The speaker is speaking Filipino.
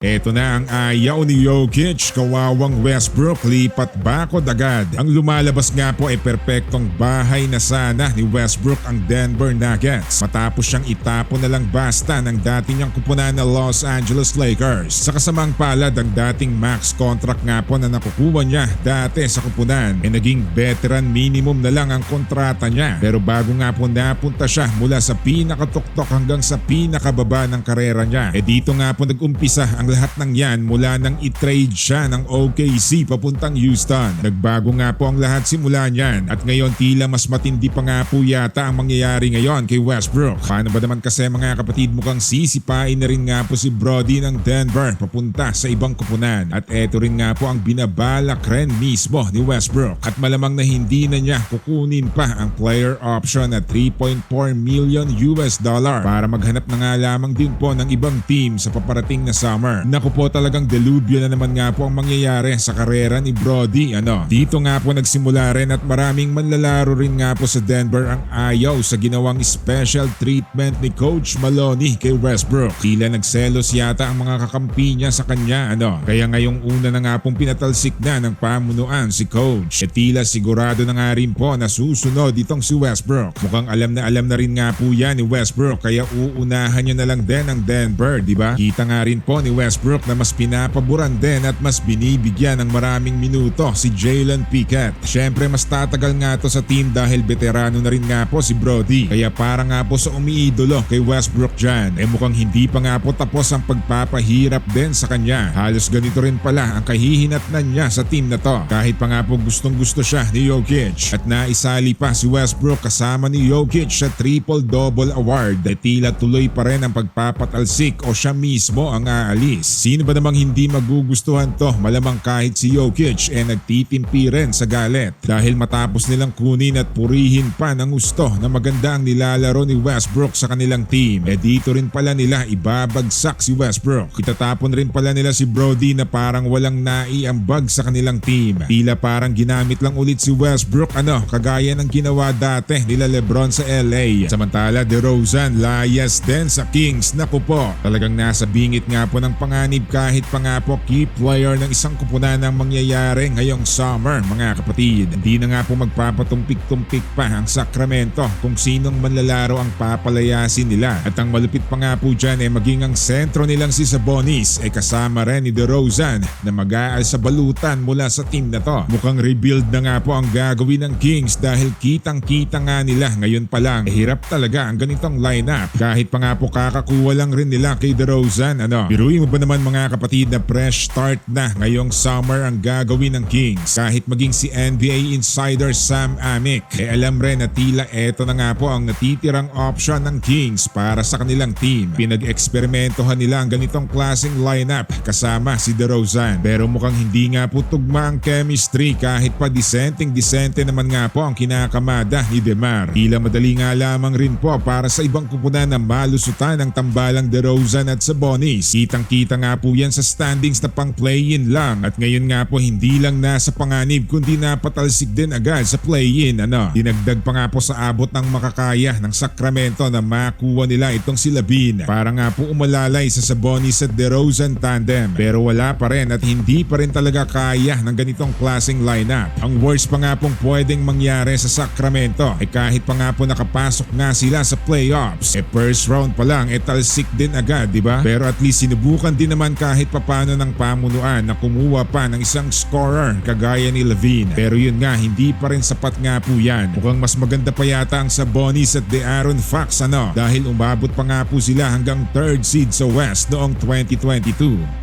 Eto na ang ayaw ni Jokic, kawawang Westbrook lipat bakod agad. Ang lumalabas nga po ay perpektong bahay na sana ni Westbrook ang Denver Nuggets matapos siyang itapon na lang basta ng dating niyang kupunan na Los Angeles Lakers. Sa kasamang palad, ang dating max contract nga po na nakukuha niya dati sa kupunan ay naging veteran minimum na lang ang kontrata niya. Pero bago nga po napunta siya mula sa pinakatuktok hanggang sa pinakababa ng karera niya, dito nga po nag-umpisa ang lahat ng yan mula nang i-trade siya ng OKC papuntang Houston. Nagbago nga po ang lahat simula niyan at ngayon tila mas matindi pa nga po yata ang mangyayari ngayon kay Westbrook. Paano ba naman kasi mga kapatid, mukhang sisipain na rin nga po si Brody ng Denver papunta sa ibang kupunan at eto rin nga po ang binabalak rin mismo ni Westbrook at malamang na hindi na niya kukunin pa ang player option na $3.4 million para maghanap na nga lamang din po ng ibang team sa paparating na summer. Naku po, talagang delubyo na naman nga po ang mangyayari sa karera ni Brody. Dito nga po nagsimula rin at maraming manlalaro rin nga po sa Denver ang ayaw sa ginawang special treatment ni Coach Maloney kay Westbrook. Tila nagselos yata ang mga kakampi niya sa kanya. Kaya ngayong una na nga pong pinatalsik na ng pamunuan si Coach. Tila sigurado na nga rin po na susunod itong si Westbrook. Mukhang alam na rin nga po yan ni Westbrook kaya uunahan niya na lang din ang Denver, di ba? Kita nga rin po ni Westbrook na mas pinapaboran din at mas binibigyan ng maraming minuto si Jalen Pickett. Syempre mas tatagal nga to sa team dahil veterano na rin nga po si Brody. Kaya para nga po sa umiidolo kay Westbrook dyan, mukhang hindi pa nga po tapos ang pagpapahirap din sa kanya. Halos ganito rin pala ang kahihinatnan niya sa team na to. Kahit pa nga po gustong gusto siya ni Jokic at naisali pa si Westbrook kasama ni Jokic sa triple-double award, tila tuloy pa rin ang pagpapatalsik o siya mismo ang aalis. Sino ba namang hindi magugustuhan to? Malamang kahit si Jokic nagtitimpi rin sa galit dahil matapos nilang kunin at purihin pa ng gusto na maganda ang nilalaro ni Westbrook sa kanilang team. Dito rin pala nila ibabagsak si Westbrook. Itatapon rin pala nila si Brody na parang walang naiambag sa kanilang team. Tila parang ginamit lang ulit si Westbrook kagaya ng ginawa dati nila LeBron sa LA. Samantala DeRozan layas din sa Kings. Naku po, talagang nasa bingit nga po ng panganib kahit pa nga po key player ng isang kupunan ang mangyayari ngayong summer mga kapatid. Hindi na nga po magpapatumpik-tumpik pa ang Sacramento kung sinong manlalaro ang papalayasin nila. At ang malupit pa nga po dyan maging ang sentro nilang si Sabonis kasama rin ni DeRozan na mag-aal sa balutan mula sa team na to. Mukhang rebuild na nga po ang gagawin ng Kings dahil kitang-kita nga nila ngayon pa lang hirap talaga ang ganitong lineup. Kahit pa nga po kakakuha lang rin nila kay DeRozan. Biruin mo ba naman mga kapatid na fresh start na ngayong summer ang gagawin ng Kings? Kahit maging si NBA insider Sam Amick alam rin na tila eto na nga po ang natitirang option ng Kings para sa kanilang team. Pinag-eksperimentohan nila ang ganitong klaseng lineup kasama si DeRozan pero mukhang hindi nga po tugma ang chemistry kahit pa disenteng naman nga po ang kinakamada ni DeMar. Tila madali nga lamang rin po para sa ibang kupunan na malusutan ang tambalang DeRozan at Sabonis. Kitang-kita nga po yan sa standings na pang play-in lang at ngayon nga po hindi lang nasa panganib kundi napatalsik din agad sa play-in. Dinagdag pa nga po sa abot ng makakaya ng Sacramento na makuha nila itong si LaVine para nga po umalalay sa Sabonis at DeRozan tandem pero wala pa rin at hindi pa rin talaga kaya ng ganitong klaseng lineup. Ang worst pa nga pong pwedeng mangyari sa Sacramento kahit pa nga po nakapasok nga sila sa playoffs first round pa lang talsik din agad, diba? Pero at least sinubukan din naman kahit papano ng pamunuan na kumuha pa ng isang scorer kagaya ni LaVine. Pero yun nga, hindi pa rin sapat nga po yan. Mukhang mas maganda pa yata ang Sabonis at De'Aaron Fox dahil umabot pa nga po sila hanggang 3rd seed sa West noong 2022.